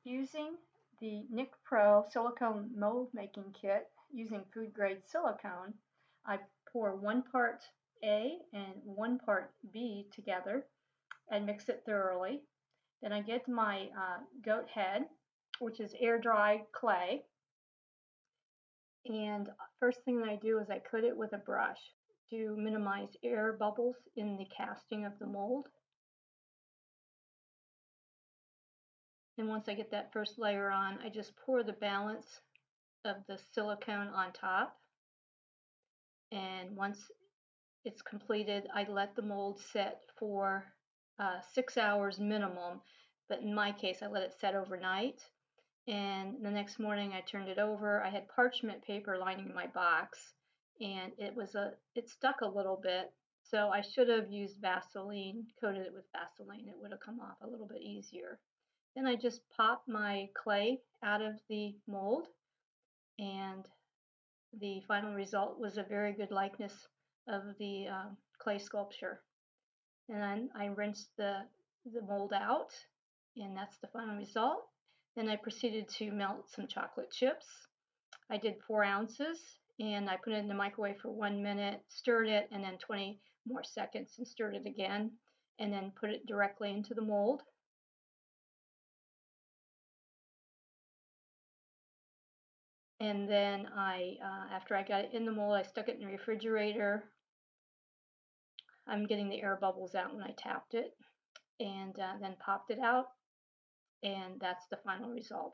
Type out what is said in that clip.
Using the Nick Pro silicone mold making kit using food grade silicone, I pour 1 part A and 1 part B together and mix it thoroughly. Then I get my goat head, which is air dried clay, and first thing that I do is I coat it with a brush to minimize air bubbles in the casting of the mold. And once I get that first layer on, I just pour the balance of the silicone on top. And once it's completed, I let the mold set for 6 hours minimum, but in my case, I let it set overnight. And the next morning, I turned it over. I had parchment paper lining my box, and it stuck a little bit. So I should have used Vaseline, coated it with Vaseline. It would have come off a little bit easier. Then I just pop my clay out of the mold, and the final result was a very good likeness of the clay sculpture. And then I rinsed the mold out, and that's the final result. Then I proceeded to melt some chocolate chips. I did 4 ounces, and I put it in the microwave for 1 minute, stirred it, and then 20 more seconds, and stirred it again, and then put it directly into the mold. And then after I got it in the mold, I stuck it in the refrigerator. I'm getting the air bubbles out when I tapped it, and then popped it out, and that's the final result.